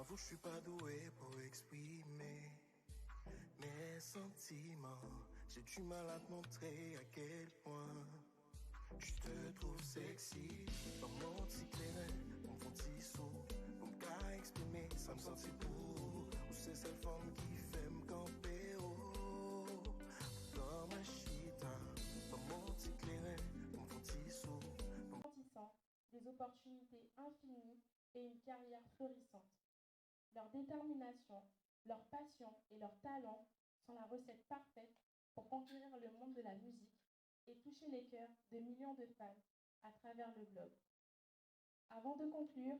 J'avoue, je suis pas doué pour exprimer mes sentiments. J'ai du mal à te montrer à quel point je te trouve sexy. Dans mon petit terrain, mon petit saut, mon cas exprimé, ça me sentit beau. Ou c'est cette forme qui fait me camper haut. Dans ma chita, dans mon petit terrain, mon petit saut. Des opportunités infinies et une carrière florissante. Leur détermination, leur passion et leur talent sont la recette parfaite pour conquérir le monde de la musique et toucher les cœurs de millions de fans à travers le globe. Avant de conclure,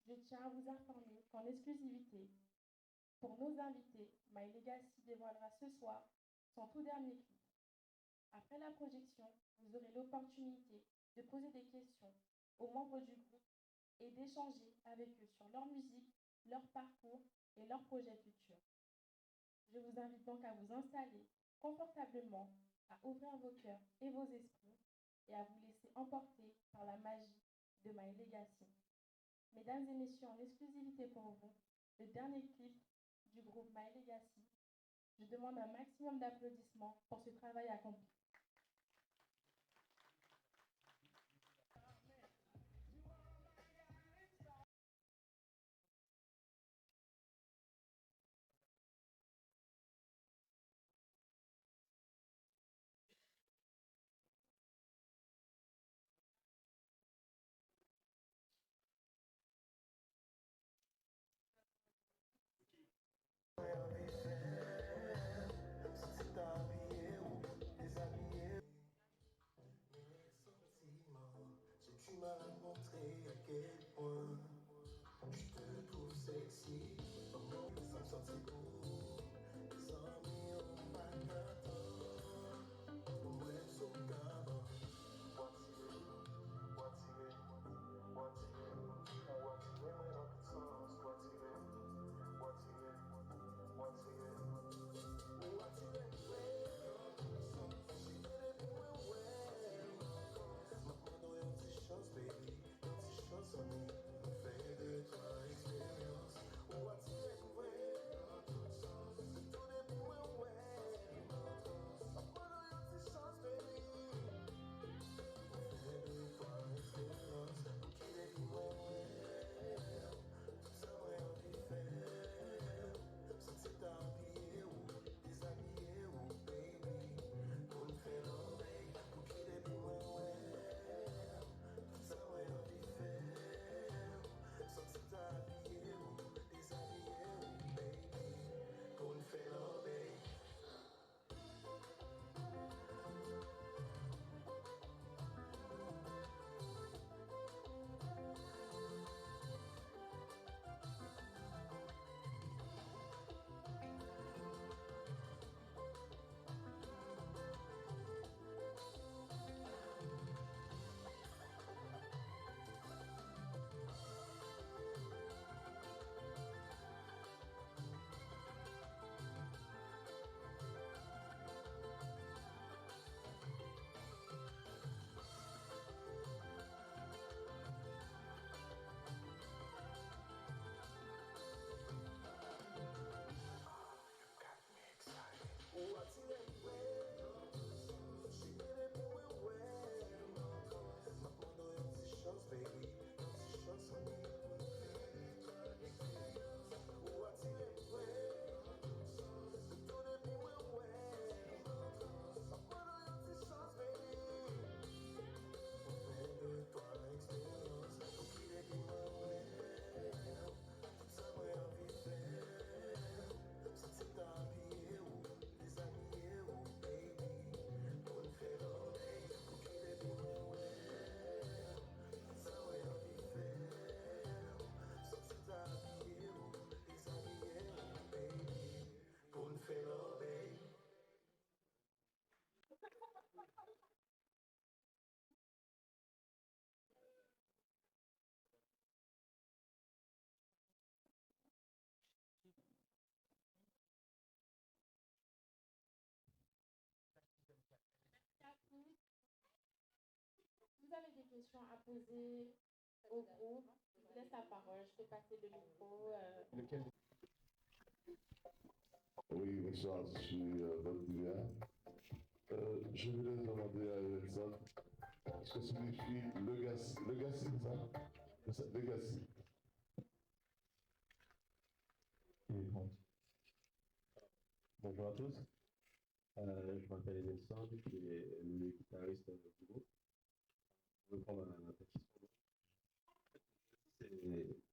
je tiens à vous informer qu'en exclusivité, pour nos invités, My Legacy dévoilera ce soir son tout dernier clip. Après la projection, vous aurez l'opportunité de poser des questions aux membres du groupe et d'échanger avec eux sur leur musique, leur parcours et leurs projets futurs. Je vous invite donc à vous installer confortablement, à ouvrir vos cœurs et vos esprits et à vous laisser emporter par la magie de My Legacy. Mesdames et messieurs, en exclusivité pour vous, le dernier clip du groupe My Legacy. Je demande un maximum d'applaudissements pour ce travail accompli. J'ai du mal à te montrer à quel point je te trouve sexy. Ça me sentit beau. Les amis ont pas d'attente. Moi, sou cama. Vous avez des questions à poser au groupe, laisse la parole, je peux passer le micro. Oui, bonsoir, je suis Bob Duvert. Je voulais demander à Edson ce que signifie legacy, c'est ça? Legacy. Et bon. Bonjour à tous, je m'appelle Edson, je suis le guitariste du groupe. Je vais prendre la petite solo.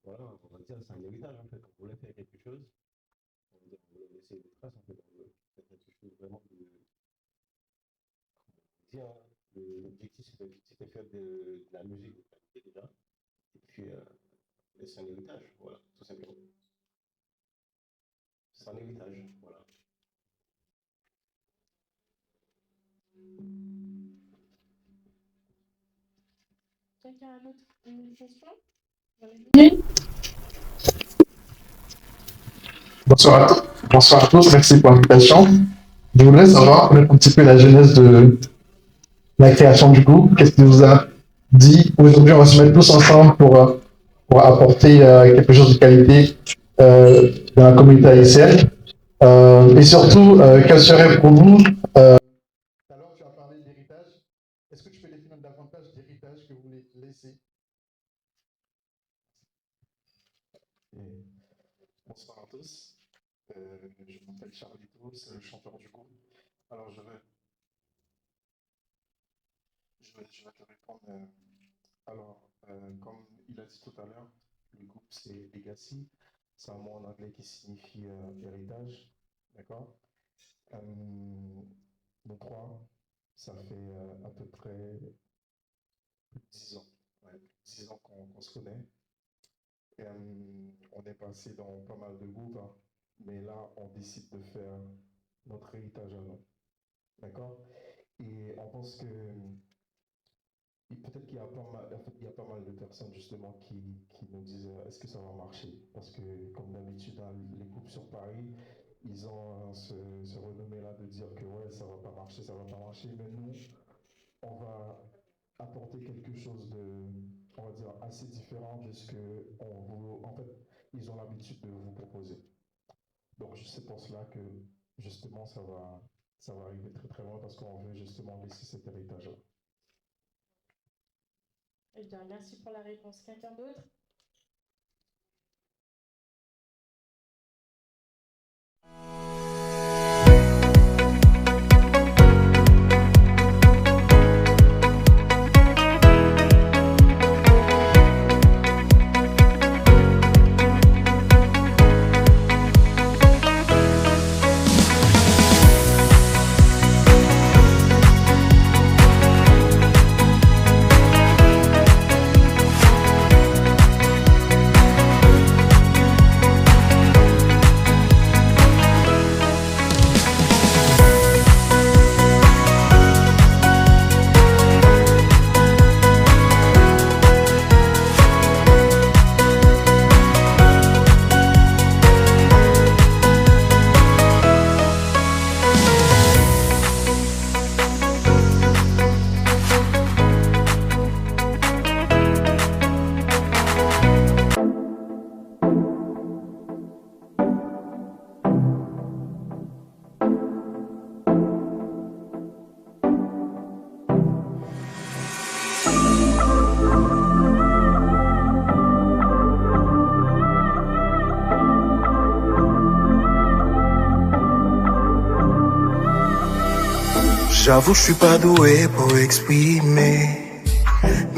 Voilà, on va dire c'est un héritage en fait. On voulait faire quelque chose, on voulait laisser des traces en fait, on voulait faire quelque chose vraiment de dire. L'objectif c'était faire de la musique de qualité déjà, et puis laisser un héritage, voilà, tout simplement. C'est un héritage, voilà. Quelqu'un a une question? Oui. Bonsoir à tous, merci pour l'invitation. Je voudrais savoir un petit peu la genèse de la création du groupe. Qu'est-ce qui vous a dit aujourd'hui on va se mettre tous ensemble pour apporter quelque chose de qualité dans la communauté haïtienne. Et surtout, quel serait pour vous alors tu as parlé d'héritage. Est-ce que tu peux définir davantage d'héritage que vous voulez laisser? Bonsoir à tous. Je m'appelle Charlito, c'est le chanteur du groupe. Alors je vais te répondre. Comme il a dit tout à l'heure, le groupe c'est Legacy. C'est un mot en anglais qui signifie héritage. D'accord? Nous trois, ça fait à peu près plus de 10 ans. Ouais, 10 ans qu'on se connaît. Et, on est passé dans pas mal de groupes, hein, mais là, on décide de faire notre héritage à nous. D'accord? Et on pense que peut-être qu'il y a pas mal, en fait, il y a pas mal de personnes justement qui nous disent est-ce que ça va marcher? Parce que comme d'habitude, hein, les groupes sur Paris, ils ont ce renommé-là de dire que ouais, ça va pas marcher, ça va pas marcher. Mais nous, on va apporter quelque chose de, on va dire, assez différent de ce que en fait, ils ont l'habitude de vous proposer. Donc c'est pour cela que justement ça va arriver très très loin parce qu'on veut justement laisser cet héritage-là. Eh bien, merci pour la réponse. Quelqu'un d'autre? J'avoue, je suis pas doué pour exprimer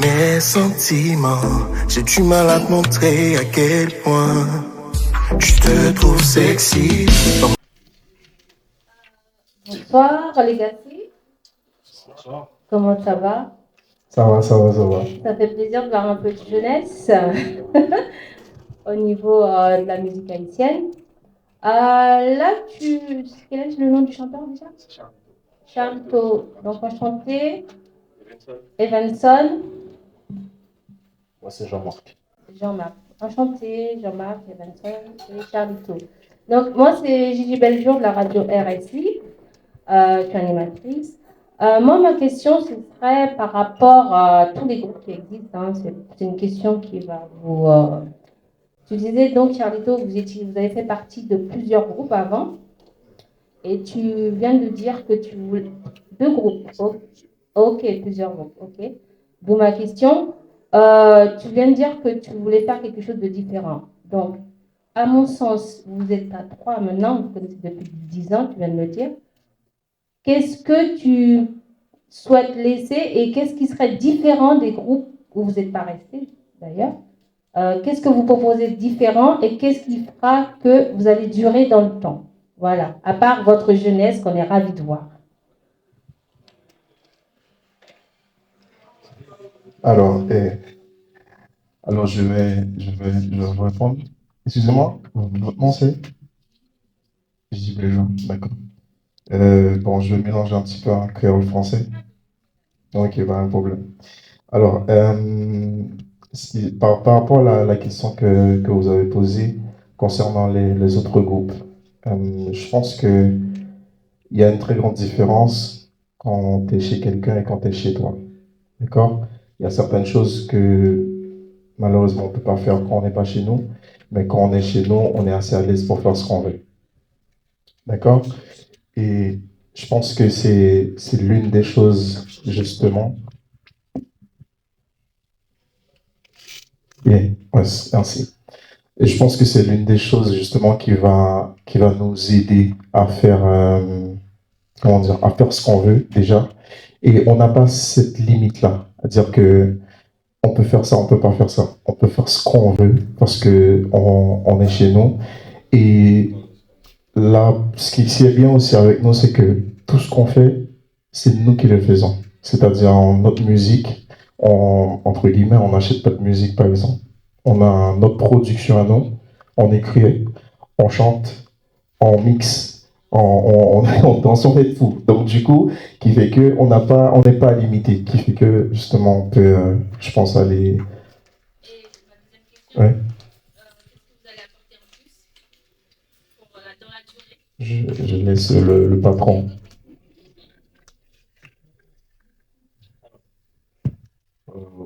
mes sentiments. J'ai du mal à te montrer à quel point je te trouve sexy. Bonsoir, Legacy. Bonsoir. Comment ça va? Ça va. Ça fait plaisir de voir un peu de jeunesse au niveau de la musique haïtienne. Là, quel est le nom du chanteur déjà? Charlito. Donc, enchanté. Evanson. Moi, c'est Jean-Marc. Jean-Marc. Enchanté, Jean-Marc, Evanson et Charlito. Donc, moi, c'est Gigi Beljour de la radio RSI. Je suis animatrice. Moi, ma question, ce serait par rapport à tous les groupes qui existent, hein. C'est une question qui va vous... Tu disais donc, Charlito, vous avez fait partie de plusieurs groupes avant. Et tu viens de dire que tu voulais... Deux groupes. Ok, plusieurs groupes. Ok. D'où ma question. Tu viens de dire que tu voulais faire quelque chose de différent. Donc, à mon sens, vous êtes à trois maintenant, vous connaissez depuis 10 ans, tu viens de me dire. Qu'est-ce que tu souhaites laisser et qu'est-ce qui serait différent des groupes où vous n'êtes pas resté d'ailleurs? Qu'est-ce que vous proposez de différent et qu'est-ce qui fera que vous allez durer dans le temps? Voilà, à part votre jeunesse qu'on est ravis de voir. Alors, alors je vais vous répondre. Excusez-moi, votre nom c'est Gilles Bléjean, d'accord. Bon, je vais mélanger un petit peu un créole français. Ok, pas un problème. Alors, par rapport à la question que vous avez posée concernant les autres groupes, je pense qu'il y a une très grande différence quand tu es chez quelqu'un et quand tu es chez toi. D'accord? Il y a certaines choses que malheureusement on ne peut pas faire quand on n'est pas chez nous, mais quand on est chez nous, on est assez à l'aise pour faire ce qu'on veut. D'accord? Et je pense que c'est l'une des choses, justement. Bien, ouais, merci. Et je pense que c'est l'une des choses justement qui va nous aider à faire, comment dire, à faire ce qu'on veut déjà. Et on n'a pas cette limite-là, à dire que on peut faire ça, on peut pas faire ça. On peut faire ce qu'on veut parce que on est chez nous. Et là, ce qui est bien aussi avec nous, c'est que tout ce qu'on fait, c'est nous qui le faisons. C'est-à-dire notre musique, entre guillemets, on n'achète pas de musique par exemple. On a notre production à nous, on écrit, on chante, on mixe, on danse, on fait tout. Donc du coup, qui fait que on n'est pas limité, qui fait que justement on peut, je pense aller. Ouais. Je laisse le patron.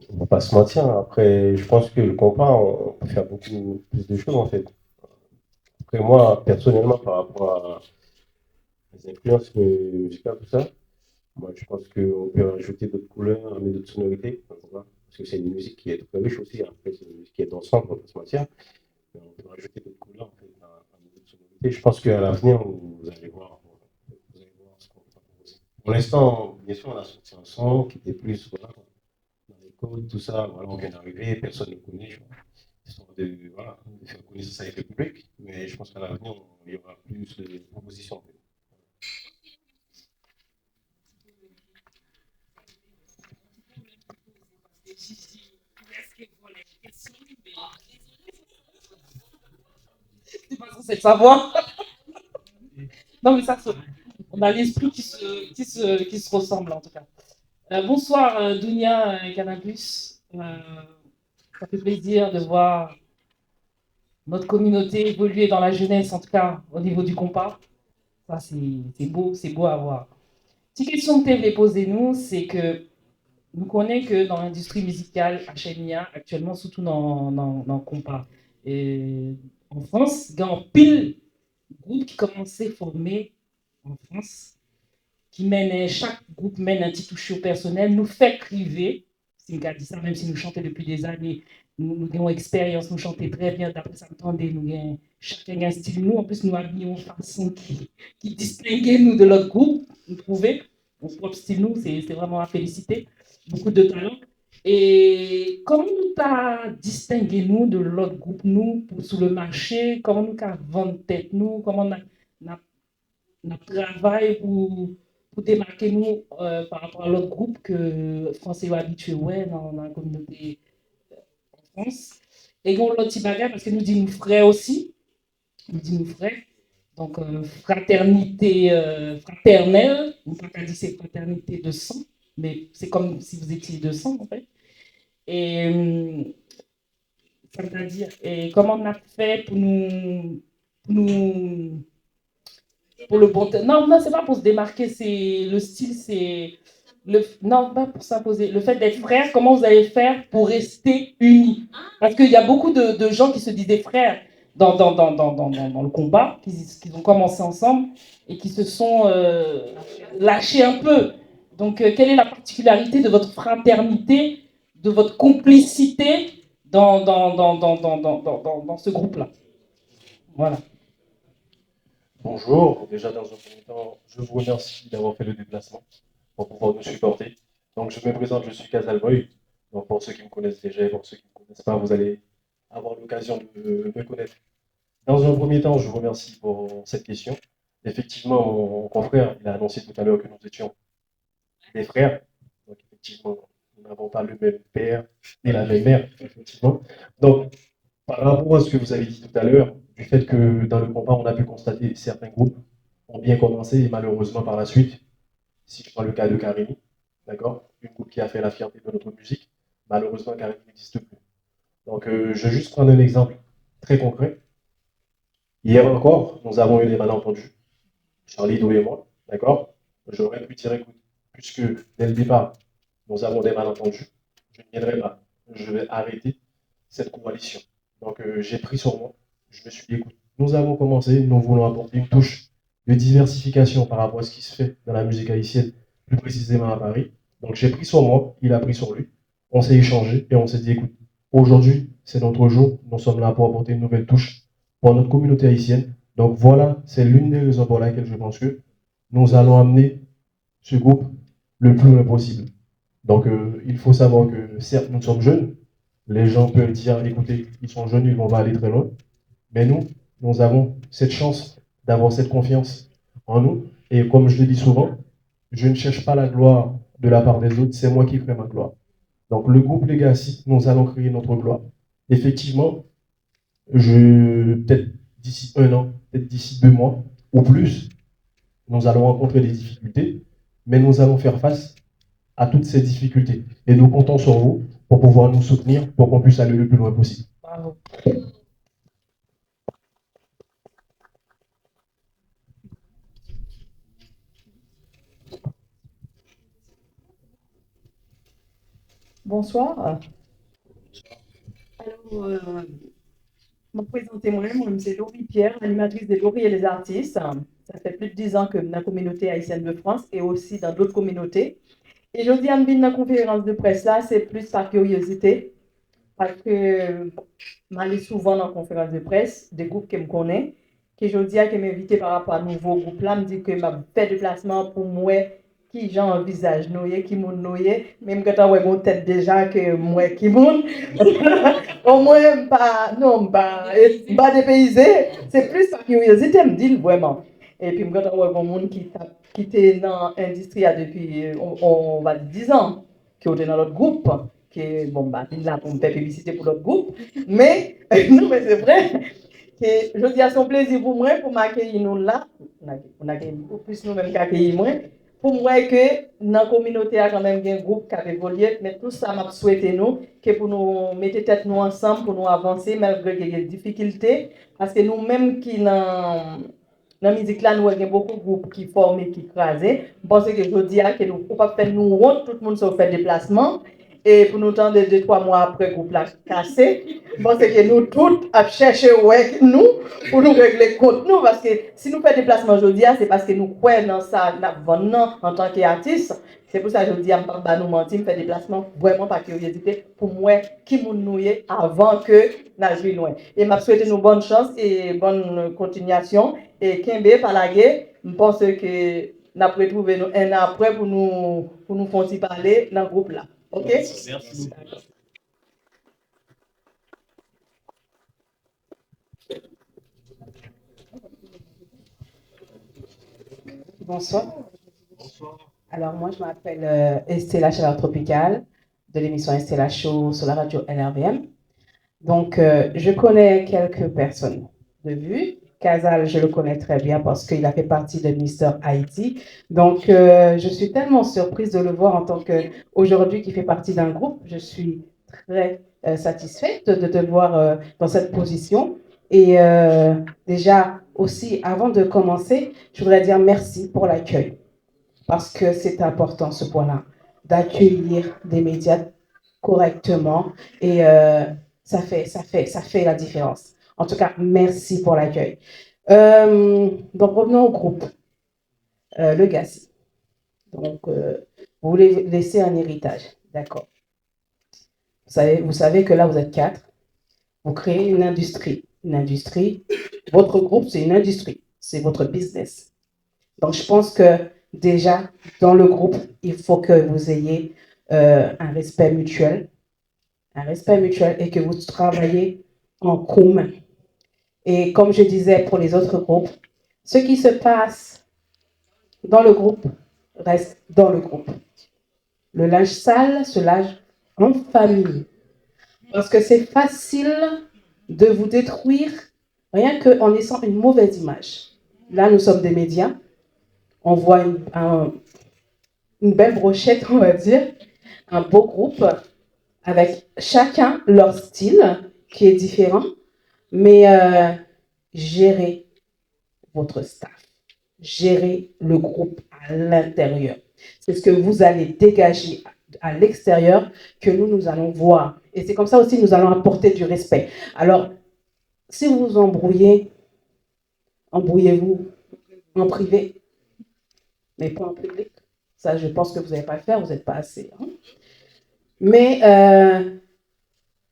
On va pas se mentir, hein. Après, je pense que le compas, on peut faire beaucoup plus de choses en fait. Après, moi, personnellement, par rapport à les influences musicales, tout ça, moi, je pense qu'on peut rajouter d'autres couleurs, mais d'autres sonorités, parce que c'est une musique qui est très riche aussi. Après, c'est une musique qui est dansante, on va pas se mentir. Mais on peut rajouter d'autres couleurs, en fait, à d'autres sonorités. Je pense qu'à l'avenir, vous allez voir, ce qu'on va proposer. Pour l'instant, bien sûr, on a sorti un son qui était plus, voilà, dans les codes, tout ça, voilà, on vient d'arriver, personne ne connaît, je vois. Histoire de, voilà, de faire connaissance avec le public. Mais je pense qu'à l'avenir, il y aura plus de propositions. C'est pas censé le savoir. Non, mais ça, on a l'esprit qui se ressemble en tout cas. Bonsoir, Dounia Cannabis. Ça fait plaisir de voir notre communauté évoluer dans la jeunesse, en tout cas au niveau du compas. Ça, c'est beau à voir. Petite question que tu voulais poser nous, c'est que nous connaissons que dans l'industrie musicale à Chenia, actuellement, surtout dans le compas, et en France, il y a un pile groupe qui commençait à former en France, qui mène, chaque groupe mène un petit toucher au personnel, nous fait criver. C'est une dit ça, même si nous chantons depuis des années, nous avons expérience, nous chantons très bien, d'après ça entendez, chacun a un style, nous, en plus, nous habillons de façon qui distingue nous de l'autre groupe, nous trouvez, notre propre style, nous, c'est vraiment à féliciter, beaucoup de talent. Et comment nous t'a distingué nous de l'autre groupe, nous, sur le marché, comment nous t'a vendu tête, nous, comment on a travaillé pour démarquer nous par rapport à l'autre groupe que Français sont habitués ouais, dans la communauté en France. Et on l'autre petit bagage parce que nous disons frères aussi, nous disons frères. Donc fraternité fraternelle, on ne peut pas dire c'est fraternité de sang, mais c'est comme si vous étiez de sang en fait. Et ça veut dire, et comment on a fait pour nous pour le bon. Non, non, c'est pas pour se démarquer, c'est le style, c'est. Non, pas pour s'imposer. Le fait d'être frère, comment vous allez faire pour rester unis? Parce qu'il y a beaucoup de gens qui se disaient frères dans le combat, qui ont commencé ensemble et qui se sont lâchés un peu. Donc, quelle est la particularité de votre fraternité, de votre complicité dans ce groupe-là? Voilà. Bonjour, déjà dans un premier temps, je vous remercie d'avoir fait le déplacement pour pouvoir nous supporter. Donc je me présente, je suis Casalboy. Donc pour ceux qui me connaissent déjà et pour ceux qui ne me connaissent pas, vous allez avoir l'occasion de me connaître. Dans un premier temps, je vous remercie pour cette question. Effectivement, mon confrère, il a annoncé tout à l'heure que nous étions des frères. Donc effectivement, nous n'avons pas le même père et la même mère, effectivement. Donc, par rapport à ce que vous avez dit tout à l'heure, du fait que dans le combat, on a pu constater certains groupes ont bien commencé et malheureusement par la suite, si je prends le cas de Karimi, d'accord, une groupe qui a fait la fierté de notre musique, malheureusement Karimi n'existe plus. Donc je vais juste prendre un exemple très concret. Hier encore, nous avons eu des malentendus, Charlie, Do et moi, d'accord. J'aurais pu dire, écoute, puisque dès le départ, nous avons des malentendus, je ne viendrai pas, je vais arrêter cette coalition. Donc j'ai pris sur moi, je me suis dit, écoute, nous avons commencé, nous voulons apporter une touche de diversification par rapport à ce qui se fait dans la musique haïtienne, plus précisément à Paris. Donc j'ai pris sur moi, il a pris sur lui, on s'est échangé et on s'est dit, écoute, aujourd'hui, c'est notre jour, nous sommes là pour apporter une nouvelle touche pour notre communauté haïtienne. Donc voilà, c'est l'une des raisons pour laquelle je pense que nous allons amener ce groupe le plus loin possible. Donc il faut savoir que certes, nous sommes jeunes, les gens peuvent dire, écoutez, ils sont jeunes, ils vont pas aller très loin. Mais nous, nous avons cette chance d'avoir cette confiance en nous. Et comme je le dis souvent, je ne cherche pas la gloire de la part des autres, c'est moi qui ferai ma gloire. Donc le groupe Legacy, nous allons créer notre gloire. Effectivement, peut-être d'ici 1 an, peut-être d'ici 2 mois ou plus, nous allons rencontrer des difficultés, mais nous allons faire face à toutes ces difficultés. Et nous comptons sur vous pour pouvoir nous soutenir, pour qu'on puisse aller le plus loin possible. Bravo. Bonsoir. Alors, je me présente moi, c'est Laurie Pierre, animatrice de Laurie et les artistes. Ça fait plus de 10 ans que dans la communauté haïtienne de France et aussi dans d'autres communautés. Et je dis à dans la conférence de presse là, c'est plus par curiosité, parce que je souvent dans la conférence de presse, des groupes que je connais, que je dis à que m'inviter par rapport à nouveau groupe là, me dit que m'a fait déplacement pour moi qui j'en envisage noyer qui moun noyer même quand on voit mon tête déjà que moi qui moun au moins pas dépaysé, c'est plus par curiosité me dit vraiment. Et puis quand on voit mon monde qui était dans l'industrie depuis on va dire 10 ans qui était dans l'autre groupe qui bon bah là pour me faire publicité pour l'autre groupe mais non mais c'est vrai que je dis à son plaisir pour moi pour m'accueillir nous là on accueille beaucoup plus nous même qu'accueillir moi pour moi que dans la communauté a quand même un groupe qui a évolué mais tout ça m'a souhaité nous que pour nous mettre tête nous ensemble pour nous avancer malgré les difficultés parce que nous même qui dans la musique là nous avons beaucoup de groupes qui forment et qui crasent parce que je dis que nous pas faire nous rond tout le monde se fait déplacement et pour nous tendre 2-3 mois après groupe là cassé parce que nous tous à chercher ouais nous pour nous régler compte nous parce que si nous faisons déplacement aujourd'hui c'est parce que nous croyons dans ça en tant qu'artiste. C'est pour ça que je dis à pas nous mentir, faire déplacement vraiment par curiosité pour moi qui moun nouye avant que n'a joué loin. Et m'a souhaité nous bonne chance et bonne continuation et Kembe Palagé, je pense que n'a retrouvé nous un an après pour nous faire parler dans le groupe là. OK? Merci. Bonsoir. Alors, moi, je m'appelle Estella Chaleur Tropicale de l'émission Estella Show sur la radio LRBM. Donc, je connais quelques personnes de vue. Casal, je le connais très bien parce qu'il a fait partie de Mister Haïti. Donc, je suis tellement surprise de le voir en tant qu'aujourd'hui qui fait partie d'un groupe. Je suis très satisfaite de te voir dans cette position. Et déjà, aussi, avant de commencer, je voudrais dire merci pour l'accueil. Parce que c'est important, ce point-là, d'accueillir des médias correctement. Et ça fait la différence. En tout cas, merci pour l'accueil. Donc, revenons au groupe. Le GACI. Donc, vous voulez laisser un héritage. D'accord. Vous savez que là, vous êtes 4. Vous créez une industrie. Une industrie. Votre groupe, c'est une industrie. C'est votre business. Donc, je pense que déjà, dans le groupe, il faut que vous ayez un respect mutuel. Un respect mutuel et que vous travaillez en commun. Et comme je disais pour les autres groupes, ce qui se passe dans le groupe reste dans le groupe. Le linge sale se lave en famille. Parce que c'est facile de vous détruire rien qu'en laissant une mauvaise image. Là, nous sommes des médias. On voit une belle brochette, on va dire, un beau groupe, avec chacun leur style qui est différent, mais gérez votre staff, gérez le groupe à l'intérieur. C'est ce que vous allez dégager à l'extérieur que nous allons voir. Et c'est comme ça aussi que nous allons apporter du respect. Alors, si vous vous embrouillez, embrouillez-vous en privé, mais pas en public. Ça, je pense que vous n'allez pas le faire, vous n'êtes pas assez. Hein? Mais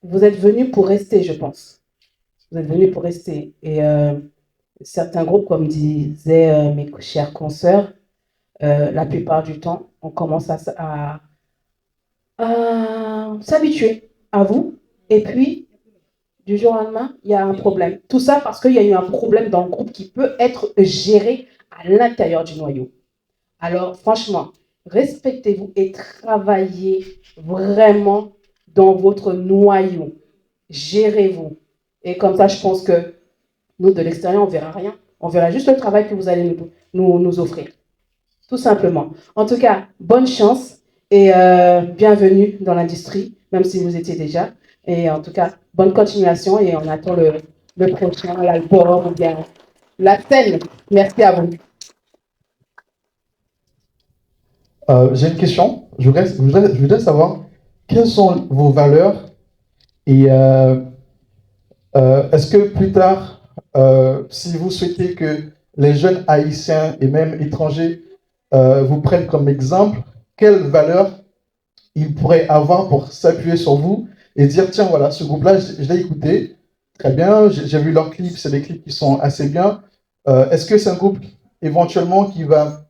vous êtes venus pour rester, je pense. Vous êtes venus pour rester. Et certains groupes, comme disaient mes chers consoeurs, la plupart du temps, on commence à s'habituer à vous. Et puis, du jour au lendemain, il y a un problème. Tout ça parce qu'il y a eu un problème dans le groupe qui peut être géré à l'intérieur du noyau. Alors, franchement, respectez-vous et travaillez vraiment dans votre noyau. Gérez-vous. Et comme ça, je pense que nous, de l'extérieur, on ne verra rien. On verra juste le travail que vous allez nous offrir. Tout simplement. En tout cas, bonne chance et bienvenue dans l'industrie, même si vous étiez déjà. Et en tout cas, bonne continuation et on attend le prochain, l'album ou bien la scène. Merci à vous. J'ai une question. Je voudrais savoir quelles sont vos valeurs et est-ce que plus tard, si vous souhaitez que les jeunes haïtiens et même étrangers vous prennent comme exemple, quelles valeurs ils pourraient avoir pour s'appuyer sur vous et dire tiens voilà, ce groupe-là, je l'ai écouté, très bien, j'ai vu leurs clips, c'est des clips qui sont assez bien. Est-ce que c'est un groupe éventuellement qui va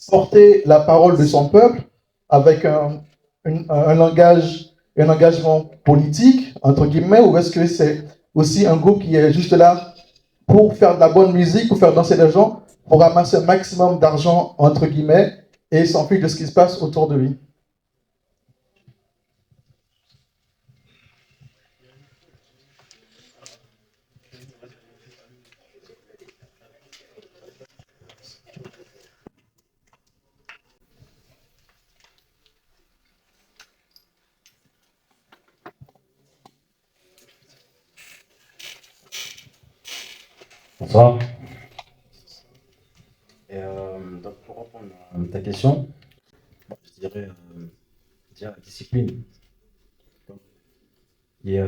porter la parole de son peuple avec un langage, un engagement politique, entre guillemets, ou est-ce que c'est aussi un groupe qui est juste là pour faire de la bonne musique, pour faire danser les gens, pour ramasser un maximum d'argent, entre guillemets, et s'enfuir de ce qui se passe autour de lui? Bonsoir. Donc pour répondre à ta question, je dirais déjà la discipline. Et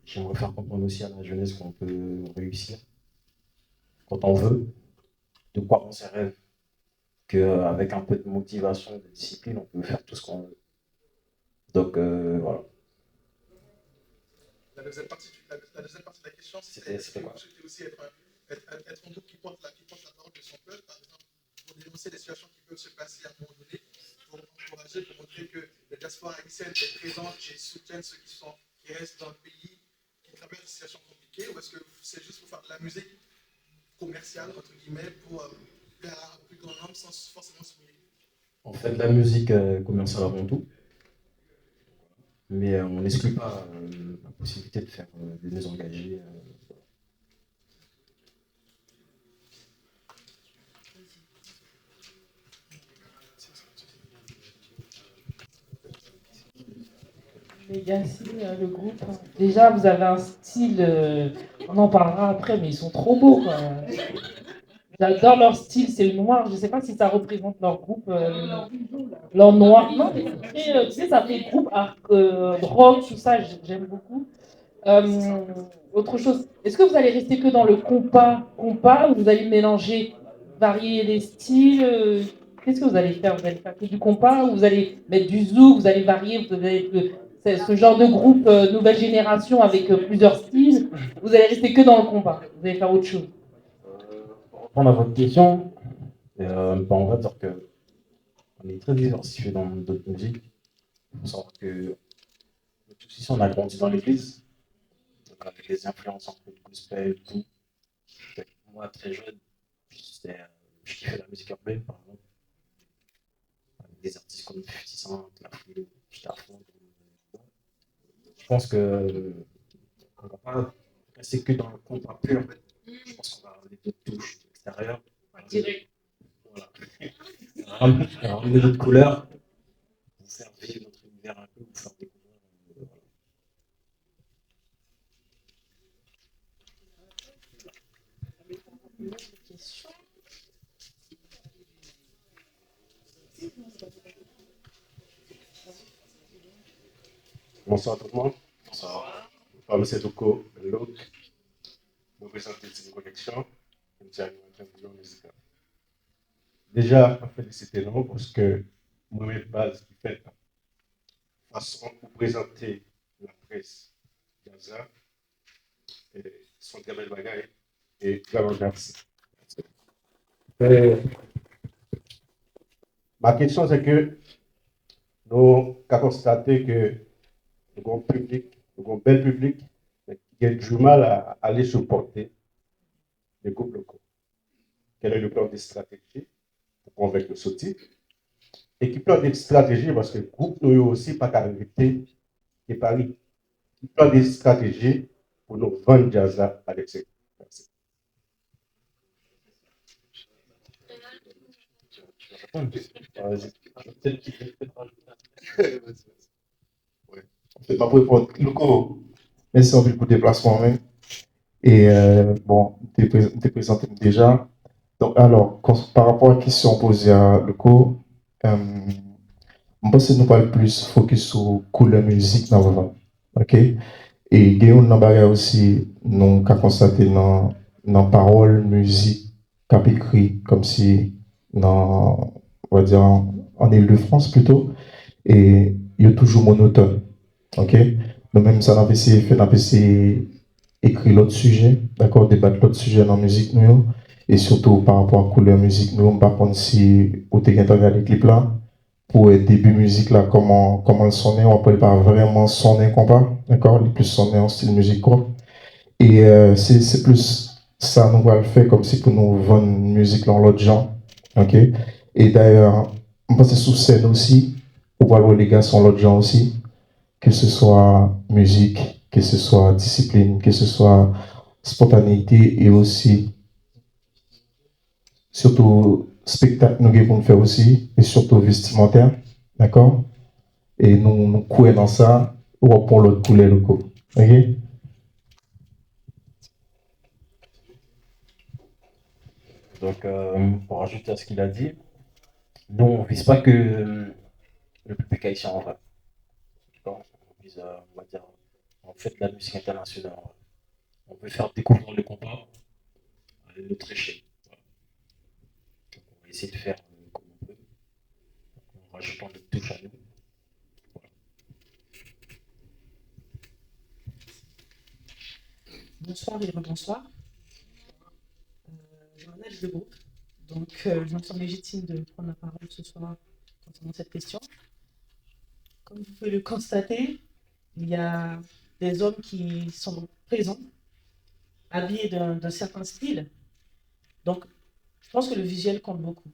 j'aimerais faire comprendre aussi à la jeunesse qu'on peut réussir quand on veut, de croire en ses rêves, qu'avec un peu de motivation, de discipline, on peut faire tout ce qu'on veut. Donc voilà. La deuxième partie de la question, c'était quoi? C'était aussi être un groupe qui porte la parole de son peuple, par exemple, pour dénoncer des situations qui peuvent se passer à un moment donné, pour encourager, pour montrer que la diaspora haïtienne est présente et soutient ceux qui restent dans le pays, qui traversent des situations compliquées, ou est-ce que c'est juste pour faire de la musique commerciale, entre guillemets, pour plaire à un plus grand nombre sans forcément se mouiller? On fait de la musique commerciale avant tout. Mais on n'exclut pas la possibilité de faire des maisons engagées. Legacy, le groupe. Déjà, vous avez un style On en parlera après, mais ils sont trop beaux, quoi. J'adore leur style, c'est le noir. Je ne sais pas si ça représente leur groupe, leur noir. Non, mais c'est très, tu sais, ça fait groupe rock, tout ça, j'aime beaucoup. Autre chose, est-ce que vous allez rester que dans le compas, ou vous allez mélanger, varier les styles qu'est-ce que vous allez faire? Vous allez faire que du compas ou vous allez mettre du zouk, vous allez varier, vous allez ce genre de groupe nouvelle génération avec plusieurs styles, vous allez rester que dans le compas, vous allez faire autre chose? Pour répondre à votre question, on va dire que on est très diversifié dans d'autres musiques. Il faut savoir que tous ici, on a grandi dans l'église, donc avec les influences un peu de gospel, tout. Moi, très jeune, je kiffais la musique urbaine, par exemple. Avec des artistes comme 50 Cent, La Fouine, j'étais à fond. Je pense que on va pas rester que dans le compas pur. Je pense qu'on va ramener d'autres touches extérieures. Direct. Voilà. Ramener d'autres couleurs, vous faire vivre notre univers un peu, vous faire découvrir. Bonsoir tout le monde. Bonsoir. Je m'appelle Toko Louk. Je représente une collection. Je suis un vision musicale. Déjà, je félicite nous parce que moi, mes bases qui fait façon pour présenter la presse Gaza sont très belles bagailles et vraiment merci. Ma question c'est que nous avons constaté que nous avons un bel public qui a du mal à aller supporter les groupes locaux. Quel est le plan de stratégie pour convaincre le sorti? Et qui plan de stratégie parce que le groupe nous aussi pas qu'à inviter et Paris. Qui plan de stratégie pour nous vendre Jazza à l'extérieur. Merci. C'est pas pour répondre. Loco, merci en plus pour le déplacement. Et bon, tu t'es présenté déjà. Donc, alors, par rapport à la question posée à Loco, je pense que nous parlons plus focus sur couleur musique dans le vent. OK? Et Guillaume Nambaya aussi, nous avons constaté dans parole, musique, cap écrit, comme si dans, on va dire, en Île-de-France plutôt, et il est toujours monotone. OK? Nous-mêmes, ça n'a pas essayé écrire l'autre sujet, d'accord, débattre l'autre sujet dans la musique, nous, et surtout par rapport à couleur musique, nous, on par contre, si vous avez regardé le clip là, pour le début musique là, comment le sonner, on peut pas vraiment sonner compas, d'accord, il est plus sonner en style musique quoi. Et c'est plus ça, nous va le faire comme si pour nous vendre musique dans l'autre genre, ok. Et d'ailleurs, on passe sous scène aussi, pour voir les gars sont l'autre genre aussi, que ce soit musique, que ce soit discipline, que ce soit spontanéité et aussi surtout spectacle nous devons faire aussi et surtout vestimentaire, d'accord? Et nous courir dans ça ou pour l'autre poulet locaux, ok? Donc, pour ajouter à ce qu'il a dit, nous on ne vise pas que le public haïtien en vrai. On vise, on va dire, on fait de la musique internationale. On veut faire découvrir le compas à notre échelle. Donc, on va essayer de faire comme on peut, en rajoutant de touches à nous. Voilà. Bonsoir et rebonsoir. Je manage le groupe, donc je me sens légitime de prendre la parole ce soir concernant cette question. Comme vous pouvez le constater, il y a des hommes qui sont présents, habillés d'un certain style. Donc, je pense que le visuel compte beaucoup.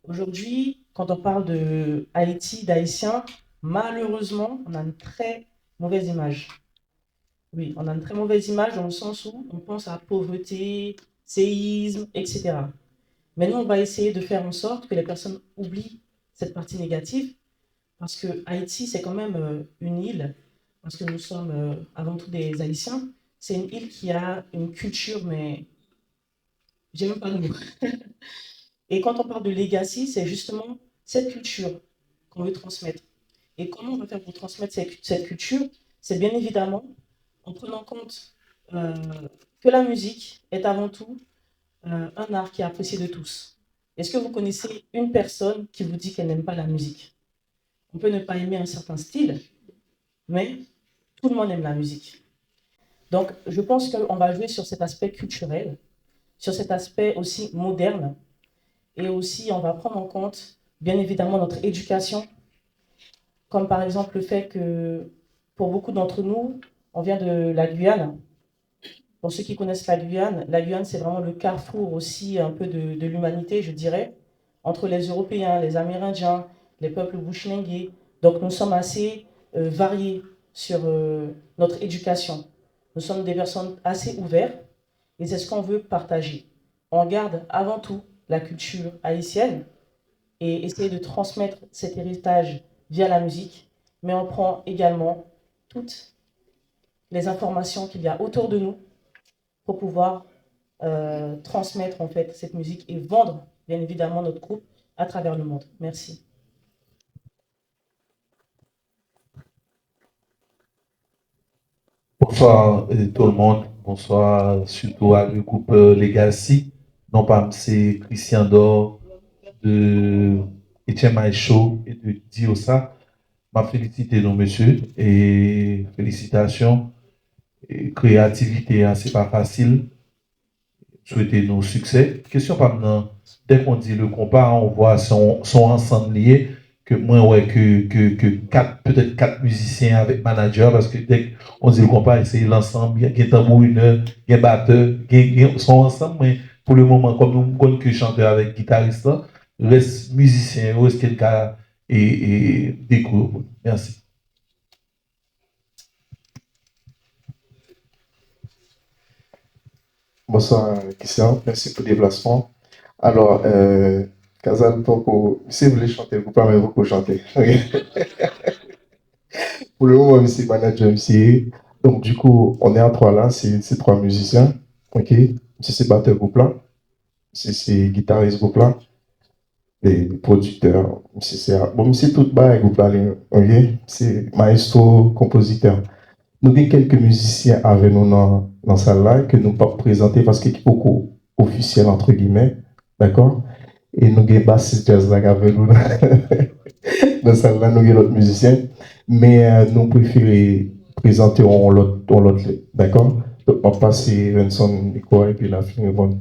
Aujourd'hui, quand on parle de Haïti, d'Haïtiens, malheureusement, on a une très mauvaise image. Oui, on a une très mauvaise image dans le sens où on pense à pauvreté, séisme, etc. Mais nous, on va essayer de faire en sorte que les personnes oublient cette partie négative, parce que Haïti, c'est quand même une île, parce que nous sommes avant tout des Haïtiens. c'est une île qui a une culture, mais j'ai même pas le mot. Et quand on parle de legacy, c'est justement cette culture qu'on veut transmettre. Et comment on va faire pour transmettre cette culture? C'est bien évidemment en prenant en compte que la musique est avant tout un art qui est apprécié de tous. Est-ce que vous connaissez une personne qui vous dit qu'elle n'aime pas la musique? On peut ne pas aimer un certain style, mais tout le monde aime la musique. Donc, je pense qu'on va jouer sur cet aspect culturel, sur cet aspect aussi moderne, et aussi on va prendre en compte, bien évidemment, notre éducation, comme par exemple le fait que, pour beaucoup d'entre nous, on vient de la Guyane. Pour ceux qui connaissent la Guyane, c'est vraiment le carrefour aussi un peu de l'humanité, je dirais, entre les Européens, les Amérindiens, les peuples bushnengue. Donc nous sommes assez variés sur notre éducation. Nous sommes des personnes assez ouvertes et c'est ce qu'on veut partager. On garde avant tout la culture haïtienne et essayer de transmettre cet héritage via la musique, mais on prend également toutes les informations qu'il y a autour de nous pour pouvoir transmettre en fait cette musique et vendre bien évidemment notre groupe à travers le monde. Merci. Bonsoir tout le monde, bonsoir surtout à le groupe Legacy, non pas c'est Christian Dor, de Etienne Maïcho et de Diosa. Ma félicité nos messieurs et félicitations. Et créativité, hein, c'est pas facile. Souhaiter nos succès. Question pas maintenant, dès qu'on dit le compas, on voit son ensemble lié. Que moi, ouais, que peut-être 4 musiciens avec manager, parce que dès qu'on dit le compas, c'est l'ensemble, il y a un tambourineur, il y a un batteur, il y a son ensemble, mais pour le moment, comme nous connaissons que chanteur avec guitariste, reste musicien, reste quelqu'un et découvre. Merci. Bonsoir, Christian. Merci pour le déplacement. Alors, Kazan, si vous voulez chanter, vous pouvez vous chanter. Pour le moment, c'est manager MC. Donc, du coup, on est à 3 là, c'est 3 musiciens. OK? C'est batteur groupe là. C'est guitariste groupe là. Les producteurs. C'est tout bas groupe là. OK? C'est maestro, compositeur. Nous avons quelques musiciens avec nous dans la salle là que nous ne pouvons pas présenter parce qu'il est beaucoup officiel entre guillemets. D'accord? Et nous avons bassiste jazz là avec nous dans la salle là, nous avons d'autres musiciens. Mais nous préférons présenter l'autre. D'accord? Donc, on va passer Vincent Nicolas et puis la fin Yvonne.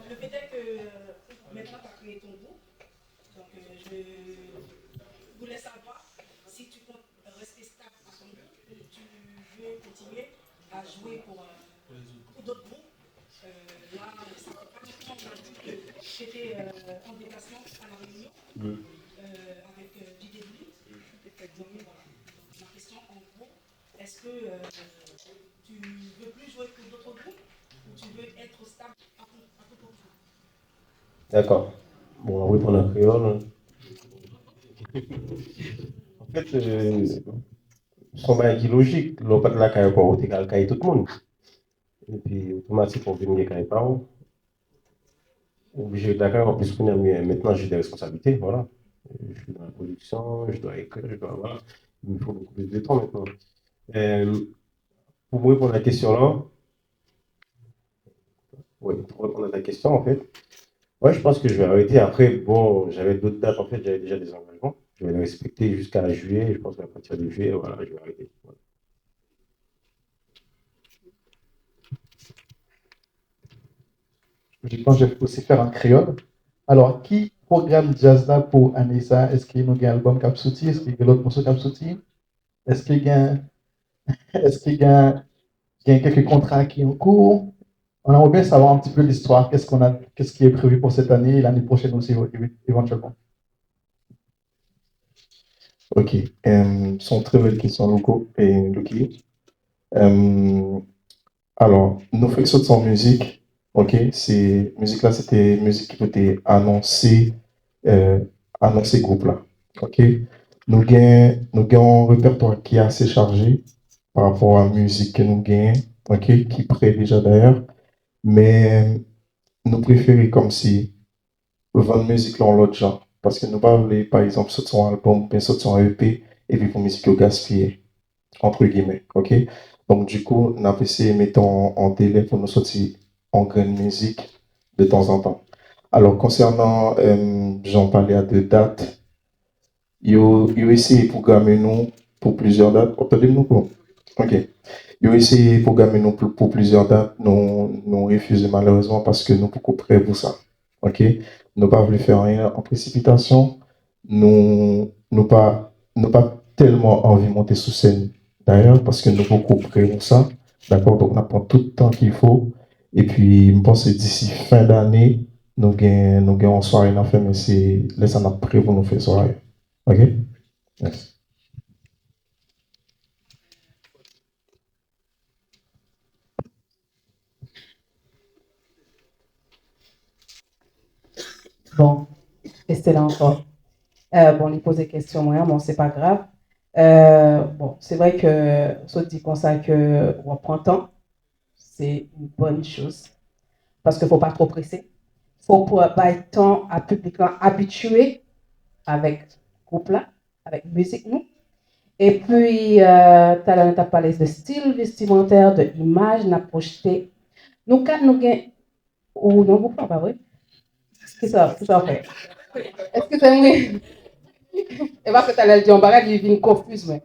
Le fait est que maintenant tu as créé ton groupe, donc je voulais savoir si tu comptes rester stable à ton groupe ou tu veux continuer à jouer pour d'autres groupes. Là, ça fait pas longtemps qu'on a vu que tu étais en déplacement à la Réunion avec DJ Blitz. Donc voilà, ma question en gros, est-ce que tu veux plus jouer pour d'autres groupes ou tu veux être stable à ton groupe? D'accord. Bon, on va répondre en créole. En fait, son bail qui est logique, l'on pas de la caille pour voter caille tout le monde. Et puis, automatiquement, on vient de caille par où. Obligé de la caille, en plus, maintenant, j'ai des responsabilités, voilà. Je suis dans la production, je dois écrire, je dois avoir. Il me faut beaucoup plus de temps maintenant. Pour vous répondre à la question là, oui, pour répondre à ta question, en fait, ouais, je pense que je vais arrêter. Après, bon, j'avais d'autres dates, en fait, j'avais déjà des engagements. Je vais les respecter jusqu'à juillet. Je pense qu'à partir de juillet, voilà, je vais arrêter. Voilà. Je pense que je vais aussi faire en créole. Alors, qui programme jazz là pour Anissa? Est-ce qu'il y a un album qui a sorti? Est-ce qu'il y a l'autre morceau qui a sorti? Est-ce qu'il y a quelques contrats qui sont en cours? On aimerait bien savoir un petit peu l'histoire. Qu'est-ce qui est prévu pour cette année et l'année prochaine aussi, éventuellement. Ok. Sont très belles questions, Luco et Lucky. Alors, nous faisons sans musique. Ok. C'est musique là, c'était musique qui était annoncée, euh, annoncée groupe là. Ok. Nous avons un répertoire qui est assez chargé par rapport à la musique que nous gagnons. Ok. Qui prête déjà d'ailleurs. Mais nous préférons comme si vendre musique là en l'autre genre. Parce que nous pas voulons, par exemple, sortir un album, bien sortir un EP, et puis pour musique au gaspiller, entre guillemets, ok? Donc, du coup, on a essayé de mettre en délai pour nous sortir en grande musique de temps en temps. Alors, concernant, j'en parlais à deux dates, ils essayé de programmer nous pour plusieurs dates. Entendez-nous quoi? Ok. Ils ont essayé de programmer nous pour plusieurs dates. Nous refusé malheureusement parce que nous beaucoup prêts pour ça. Ok? Nous pas voulu faire rien en précipitation. Nous pas tellement envie de monter sur scène d'ailleurs parce que nous beaucoup prêts pour ça. D'accord? Donc, on prend tout le temps qu'il faut. Et puis, je pense que d'ici fin d'année, nous gagnons une soirée dans fait, mais c'est là, ça n'a pas prêt pour nous faire soirée. Ok? Merci. Bon, Estelle encore. Bon, lui poser question, moi, bon, c'est pas grave. Bon, c'est vrai que, ça dit comme ça que on prend temps, c'est une bonne chose. Parce qu'il ne faut pas trop presser. Il faut pas le temps à public habitué avec groupe là, avec musique nous. Et puis, tu as parlé de style vestimentaire, de image, n'a projeté. Nous, quand nous gagnons, ou non, vous pas vrai? Qu'est-ce que ça fait? Est-ce que c'est moi? Et parce que tu as dit, on va dire, il confuse, moi.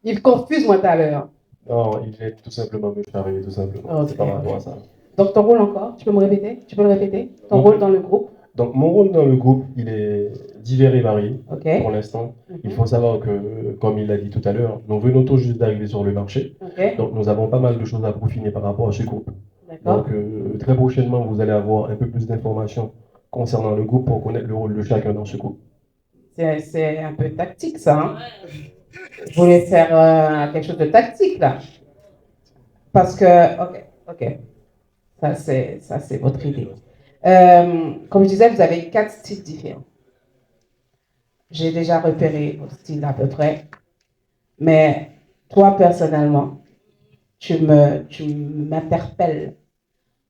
Il confuse, moi, tout à l'heure. Non, il est tout simplement me charrier, tout simplement. C'est par rapport à ça. Donc, ton rôle encore, tu peux me répéter? Tu peux le répéter? Ton rôle dans le groupe? Donc, mon rôle dans le groupe, il est divers et varié pour l'instant. Il faut savoir que, comme il l'a dit tout à l'heure, nous venons tout juste d'arriver sur le marché. Donc, nous avons pas mal de choses à peaufiner par rapport à ce groupe. Donc, très prochainement, vous allez avoir un peu plus d'informations concernant le groupe pour connaître le rôle de chacun dans ce groupe. C'est un peu tactique, ça. Hein? Vous voulez faire quelque chose de tactique, là? Parce que, ok. Ça, c'est votre idée. Comme je disais, vous avez 4 styles différents. J'ai déjà repéré vos styles à peu près. Mais toi, personnellement, tu m'interpelles.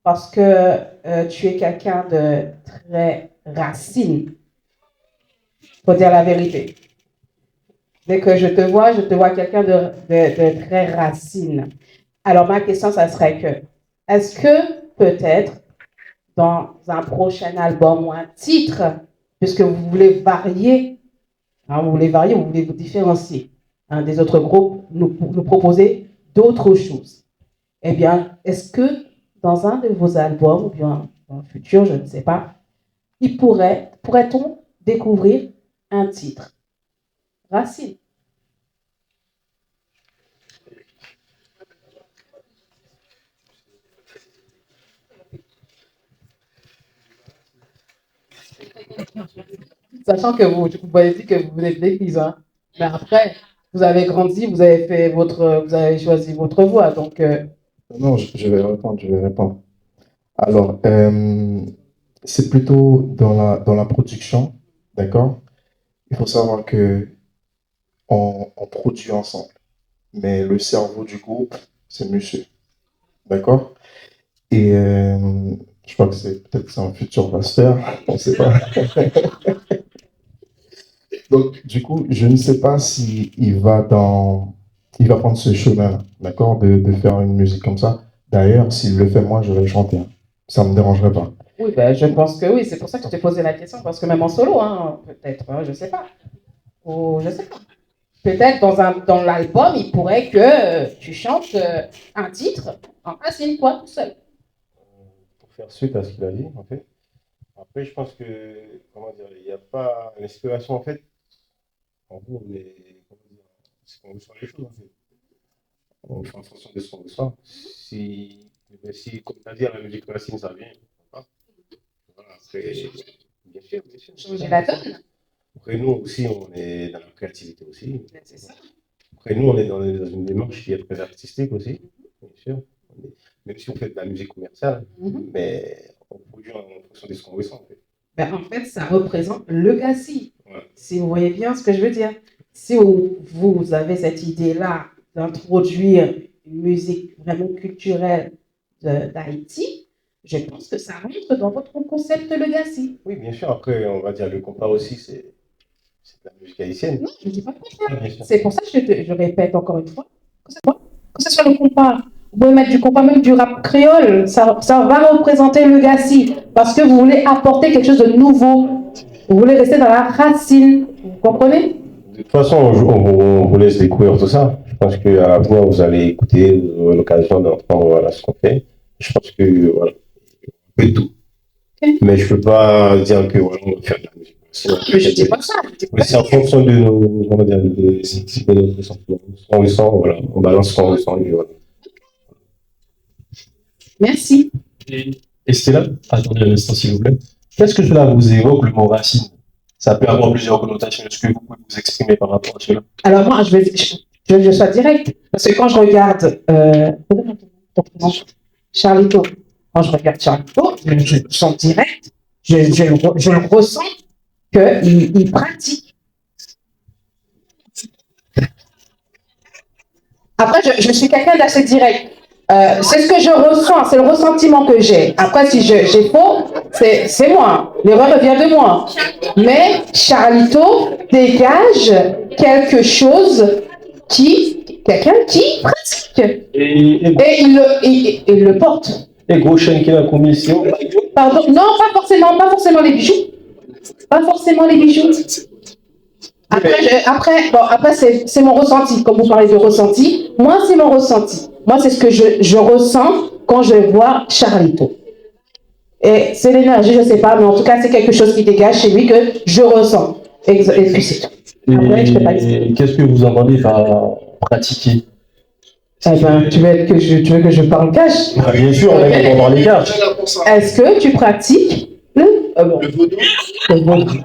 Parce que tu es quelqu'un de très racine. Faut dire la vérité. Dès que je te vois quelqu'un de très racine. Alors, ma question, ça serait que, est-ce que peut-être dans un prochain album ou un titre, puisque vous voulez varier, vous voulez vous différencier des autres groupes, nous proposer d'autres choses. Eh bien, est-ce que dans un de vos albums, ou bien dans le futur, je ne sais pas, pourrait-on découvrir un titre Racine? Sachant que vous avez dit que vous venez de l'église, hein. Mais après, vous avez grandi, vous avez choisi votre voie, donc. Non, je vais répondre. Alors, c'est plutôt dans la production, d'accord? Il faut savoir que on produit ensemble, mais le cerveau du groupe, c'est monsieur, d'accord? Et je crois que c'est un futur pasteur, on ne sait pas. Donc, du coup, je ne sais pas si il va prendre ce chemin, d'accord, de faire une musique comme ça. D'ailleurs, s'il le fait, moi, je vais le chanter. Hein. Ça ne me dérangerait pas. Oui, ben, je pense que oui, c'est pour ça que je t'ai posé la question, parce que même en solo, hein, peut-être, je ne sais pas. Ou je sais pas. Peut-être dans l'album, il pourrait que tu chantes un titre en racine, toi, tout seul. Pour faire suite à ce qu'il a dit, en fait. Après, je pense que, comment dire, il n'y a pas l'inspiration, en fait. En gros, c'est qu'on ressent les choses, en fait. On fait en fonction de ce qu'on ressent. Si, comme tu as dit, la musique racine, ça vient. Voilà, après, bien sûr. Changer la donne. Après, nous aussi, on est dans la créativité aussi. C'est ça. Après, nous, on est dans une démarche qui est très artistique aussi, bien sûr. Même si on fait de la musique commerciale, mais on produit en fonction de ce qu'on ressent. En fait, ça représente le Gassi. Ouais. Si vous voyez bien ce que je veux dire. Si vous avez cette idée-là d'introduire une musique vraiment culturelle d'Haïti, je pense que ça rentre dans votre concept le Gassi. Oui, bien sûr. Après, on va dire le compas aussi, c'est de la musique haïtienne. Non, je ne dis pas le contraire. C'est pour ça que je répète encore une fois. Que ce soit le compas, vous pouvez mettre du compas, même du rap créole, ça va représenter le Gassi. Parce que vous voulez apporter quelque chose de nouveau. Vous voulez rester dans la racine. Vous comprenez? De toute façon, on vous laisse découvrir tout ça. Je pense qu'à l'avenir, vous allez écouter, vous aurez l'occasion d'entendre ce qu'on fait. Je pense que, voilà, on fait tout. Okay. Mais je ne peux pas dire que voilà, on va faire de la musique. Je ne dis pas ça. C'est en fonction de nos, comment dire, de notre sentiments. Ce qu'on ressent, voilà, on balance ce qu'on ressent. Et voilà. Merci. Et Stella, attendez un instant, s'il vous plaît. Qu'est-ce que cela vous évoque, le mot racine? Ça peut avoir plusieurs connotations. Est-ce que vous pouvez vous exprimer par rapport à cela? Alors moi, je sois direct. Parce que quand je regarde Charlito, quand je regarde Charlito, je sens direct, je le ressens qu'il pratique. Après, je suis quelqu'un d'assez direct. C'est ce que je ressens, c'est le ressentiment que j'ai. Après, si j'ai faux, c'est moi. L'erreur vient de moi. Mais Charlito dégage quelque chose quelqu'un qui pratique. Et il le porte. Et gros chien qui a la commission. Pardon, non, pas forcément les bijoux. Pas forcément les bijoux. Après c'est mon ressenti. Comme vous parlez de ressenti, moi, c'est mon ressenti. Moi, c'est ce que je ressens quand je vois Charlito. Et c'est l'énergie, je ne sais pas, mais en tout cas, c'est quelque chose qui dégage chez lui que je ressens. Et puis c'est tout. Après, je peux pas dire. Qu'est-ce que vous entendez par pratiquer? Eh ben, tu veux que je parle cash? Bien sûr, on est dans les cash. Est-ce que tu pratiques le vaudou? Le vaudou.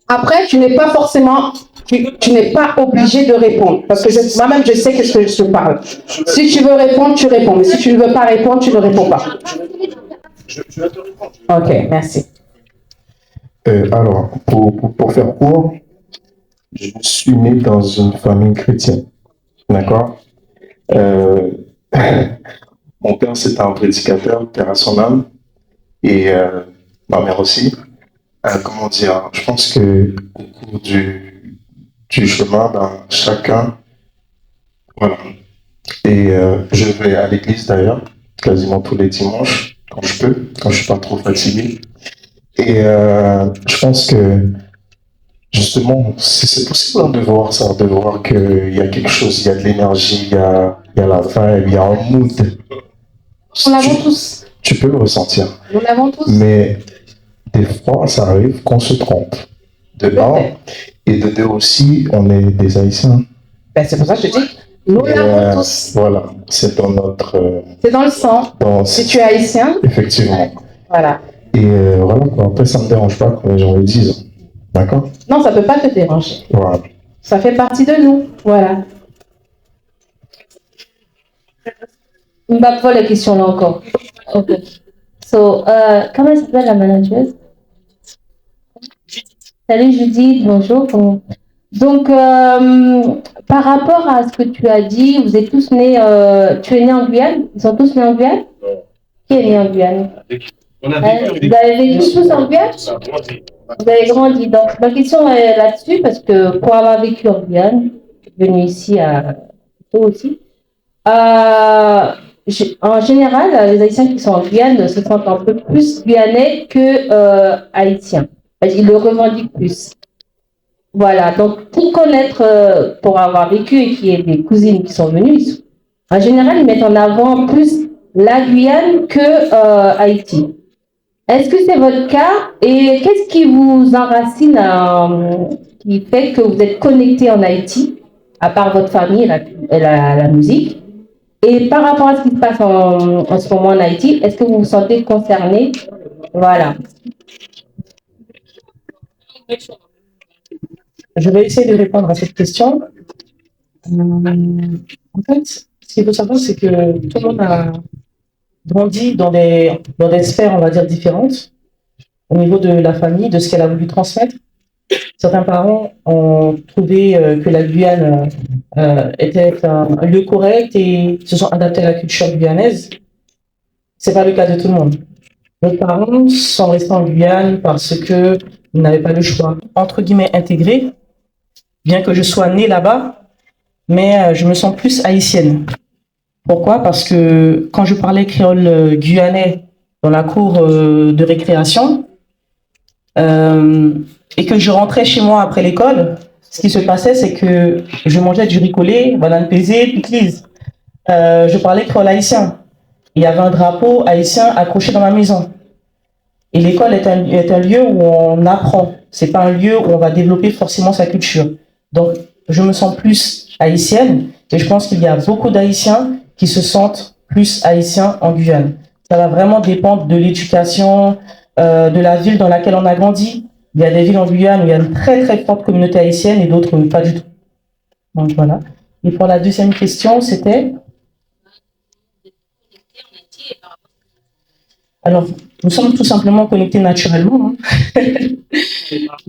Après, tu n'es pas forcément, tu n'es pas obligé de répondre. Parce que moi-même, je sais qu'est-ce que je te parle. Si tu veux répondre, tu réponds. Mais si tu ne veux pas répondre, tu ne réponds pas. Je vais te répondre. Ok, merci. Alors, pour faire court, je suis né dans une famille chrétienne. D'accord? Mon père, c'était un prédicateur, père à son âme. Et ma mère aussi. Comment dire? Je pense que au cours du chemin, chacun. Voilà. Et je vais à l'église d'ailleurs, quasiment tous les dimanches, quand je peux, quand je suis pas trop fatigué. Et je pense que justement, c'est possible de voir ça, de voir qu'il y a quelque chose, il y a de l'énergie, il y a la vibe, il y a un mood. On l'avons tous. Tu peux le ressentir. Nous l'avons tous. Mais des fois, ça arrive qu'on se trompe. De un, et de deux aussi, on est des Haïtiens. Ben, c'est pour ça que je dis, nous l'avons tous. Voilà, c'est dans notre... c'est dans le sang. Si tu es haïtien. Effectivement. Voilà. Et voilà, quoi. Après, ça ne me dérange pas quand les gens le disent. D'accord? Non, ça ne peut pas te déranger. Voilà. Ça fait partie de nous. Voilà. On va pas la question là encore. Ok. So, comment elle s'appelle la manager? Salut Judith, bonjour. Donc, par rapport à ce que tu as dit, vous êtes tous nés, tu es né en Guyane? Ils sont tous nés en Guyane? Qui est né en Guyane? Vous avez vécu tous en Guyane? Vous avez grandi. Donc, ma question est là-dessus, parce que pour avoir vécu en Guyane, venu ici à toi aussi, en général, les Haïtiens qui sont en Guyane se sentent un peu plus guyanais que haïtiens. Ils le revendiquent plus. Voilà, donc pour connaître, pour avoir vécu et qu'il y ait des cousines qui sont venues, en général, ils mettent en avant plus la Guyane que Haïti. Est-ce que c'est votre cas? Et qu'est-ce qui vous enracine, qui fait que vous êtes connecté en Haïti, à part votre famille et la musique? Et par rapport à ce qui se passe en ce moment en Haïti, est-ce que vous vous sentez concerné? Voilà. Je vais essayer de répondre à cette question. En fait, ce qu'il faut savoir, c'est que tout le monde a grandi dans des sphères, on va dire, différentes, au niveau de la famille, de ce qu'elle a voulu transmettre. Certains parents ont trouvé que la Guyane était un lieu correct et se sont adaptés à la culture guyanaise. C'est pas le cas de tout le monde. Mes parents sont restés en Guyane parce qu'ils n'avaient pas le choix. Entre guillemets, intégrés, bien que je sois née là-bas, mais je me sens plus haïtienne. Pourquoi? Parce que quand je parlais créole guyanais dans la cour de récréation, et que je rentrais chez moi après l'école, ce qui se passait, c'est que je mangeais du ricolé, banane pesée, piclise. Je parlais créole haïtien. Il y avait un drapeau haïtien accroché dans ma maison. Et l'école est un lieu où on apprend. C'est pas un lieu où on va développer forcément sa culture. Donc, je me sens plus haïtienne et je pense qu'il y a beaucoup d'Haïtiens qui se sentent plus haïtiens en Guyane. Ça va vraiment dépendre de l'éducation, de la ville dans laquelle on a grandi. Il y a des villes en Guyane où il y a une très très forte communauté haïtienne et d'autres pas du tout. Donc voilà. Et pour la deuxième question, c'était... Alors, nous sommes tout simplement connectés naturellement. Hein.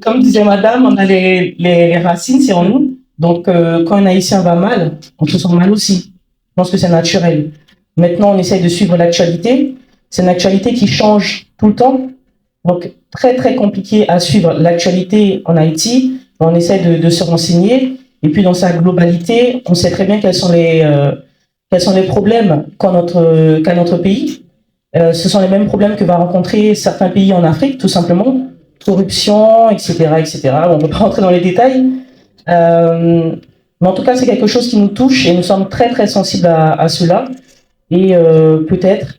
Comme disait madame, on a les racines, c'est en nous. Donc, quand un Haïtien va mal, on se sent mal aussi. Je pense que c'est naturel. Maintenant, on essaye de suivre l'actualité. C'est une actualité qui change tout le temps. Donc, très, très compliqué à suivre l'actualité en Haïti. On essaie de se renseigner. Et puis, dans sa globalité, on sait très bien quels sont les problèmes qu'a notre pays. Ce sont les mêmes problèmes que va rencontrer certains pays en Afrique, tout simplement. Corruption, etc., etc. On ne peut pas rentrer dans les détails. Mais en tout cas, c'est quelque chose qui nous touche et nous sommes très, très sensibles à cela. Et peut-être,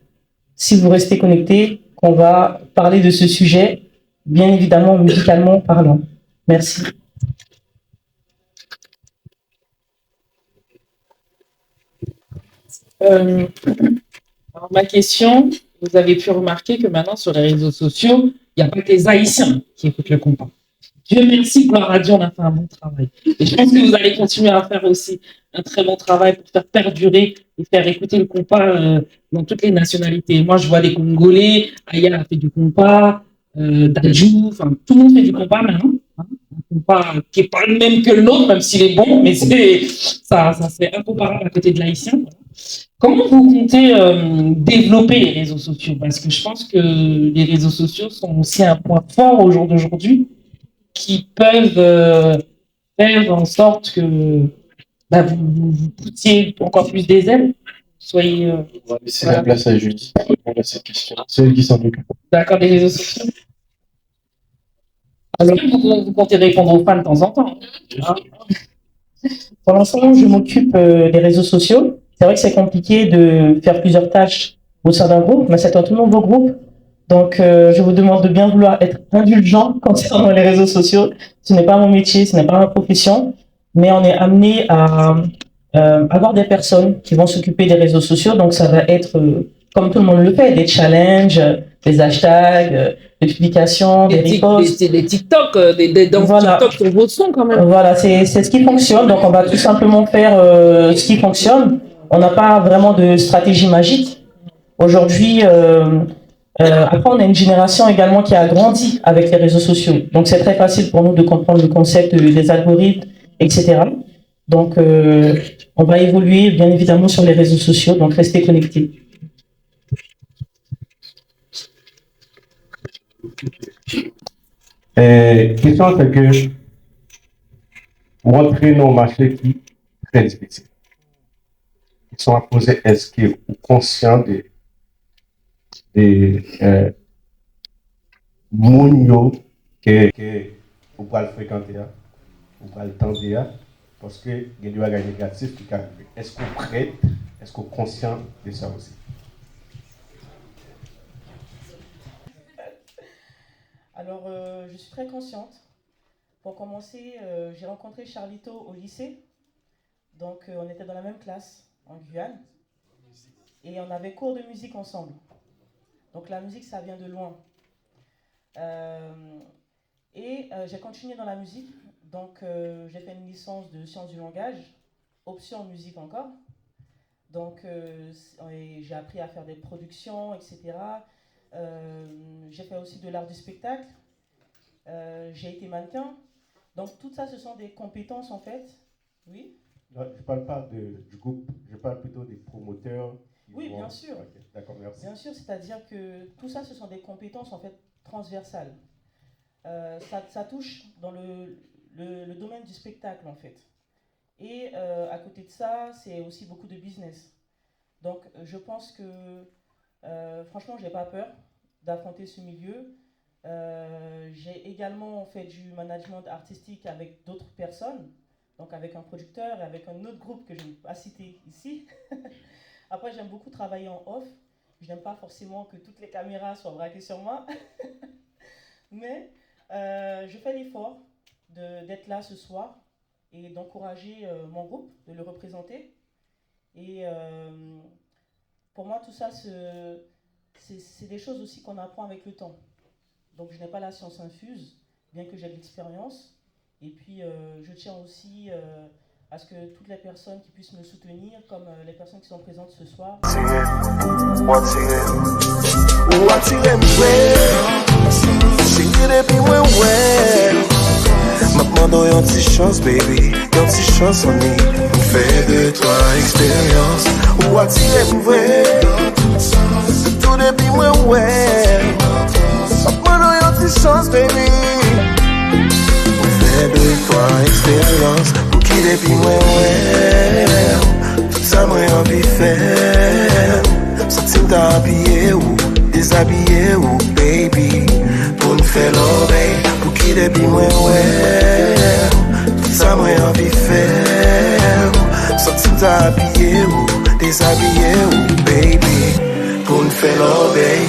si vous restez connectés, qu'on va parler de ce sujet, bien évidemment, musicalement parlant. Merci. Alors, ma question, vous avez pu remarquer que maintenant, sur les réseaux sociaux, il n'y a pas que les Haïtiens qui écoutent le compas. Dieu merci, gloire à Dieu, on a fait un bon travail. Et je pense que vous allez continuer à faire aussi un très bon travail pour faire perdurer et faire écouter le compas dans toutes les nationalités. Moi, je vois des Congolais, Aya a fait du compas, Dadju, enfin, tout le monde fait du compas maintenant. Hein, un compas qui n'est pas le même que le nôtre, même s'il est bon, mais ça c'est incomparable à côté de l'haïtien. Comment vous comptez développer les réseaux sociaux? Parce que je pense que les réseaux sociaux sont aussi un point fort au jour d'aujourd'hui qui peuvent faire en sorte que vous poussiez encore plus des ailes. Soyez. On va laisser la place à Julie pour répondre à cette question. C'est elle qui s'en occupe. D'accord, des réseaux sociaux. Alors, vous comptez répondre aux fans de temps en temps. Hein? Pour l'instant, je m'occupe des réseaux sociaux. C'est vrai que c'est compliqué de faire plusieurs tâches au sein d'un groupe, mais c'est un tout nouveau groupe. Donc, je vous demande de bien vouloir être indulgent concernant les réseaux sociaux. Ce n'est pas mon métier, ce n'est pas ma profession, mais on est amené à avoir des personnes qui vont s'occuper des réseaux sociaux. Donc, ça va être, comme tout le monde le fait, des challenges, des hashtags, des publications, des reposts. Des TikTok, des danses TikTok sur vos sons quand même. Voilà, c'est ce qui fonctionne. Donc, on va tout simplement faire ce qui fonctionne. On n'a pas vraiment de stratégie magique. Aujourd'hui, après, on a une génération également qui a grandi avec les réseaux sociaux. Donc, c'est très facile pour nous de comprendre le concept des algorithmes, etc. Donc, on va évoluer, bien évidemment, sur les réseaux sociaux. Donc, restez connectés. Question, c'est que montrer nos marchés qui sont très difficiles. Ils sont à poser, est-ce qu'ils sont conscients des mounios que vous pouvez fréquenter, vous pouvez tendre, parce que il y a des bagages négatifs qui arrivent. Est-ce qu'on prête, est-ce qu'on est conscient de ça aussi? Alors, je suis très consciente. Pour commencer, j'ai rencontré Charlito au lycée. Donc, on était dans la même classe en Guyane. et on avait cours de musique ensemble. Donc la musique, ça vient de loin. J'ai continué dans la musique, donc j'ai fait une licence de sciences du langage, option musique encore. Donc j'ai appris à faire des productions, etc. J'ai fait aussi de l'art du spectacle. J'ai été mannequin. Donc tout ça, ce sont des compétences en fait. Oui. Non, je ne parle pas du groupe, je parle plutôt des promoteurs. Oui, bien sûr. Okay. D'accord, merci. Bien sûr, c'est-à-dire que tout ça, ce sont des compétences en fait transversales. Ça touche dans le domaine du spectacle en fait. Et à côté de ça, c'est aussi beaucoup de business. Donc je pense que franchement, je n'ai pas peur d'affronter ce milieu. J'ai également fait du management artistique avec d'autres personnes, donc avec un producteur et avec un autre groupe que je n'ai pas cité ici. Après, j'aime beaucoup travailler en off. Je n'aime pas forcément que toutes les caméras soient braquées sur moi. Mais je fais l'effort d'être là ce soir et d'encourager mon groupe, de le représenter. Et pour moi, tout ça, c'est des choses aussi qu'on apprend avec le temps. Donc je n'ai pas la science infuse, bien que j'ai de l'expérience. Et puis je tiens aussi à ce que toutes les personnes qui puissent me soutenir, comme les personnes qui sont présentes ce soir. Maintenant y'a une petite chance, baby, y'a une petite chance en nous. On fait de toi expérience. Ou attirer pour vrai. Tout depuis moi, ouais. Maintenant y'a une petite chance, baby. On fait de toi expérience. Pour qui depuis moi, ouais. Tout ça, moi, envie de faire. Sortir d'habiller ou déshabiller ou baby. Pour nous faire l'oreille. Pour qui depuis moi, ouais. Tout ça, moi, envie de faire. Sortir d'habiller ou déshabiller ou baby. Pour nous faire l'oreille.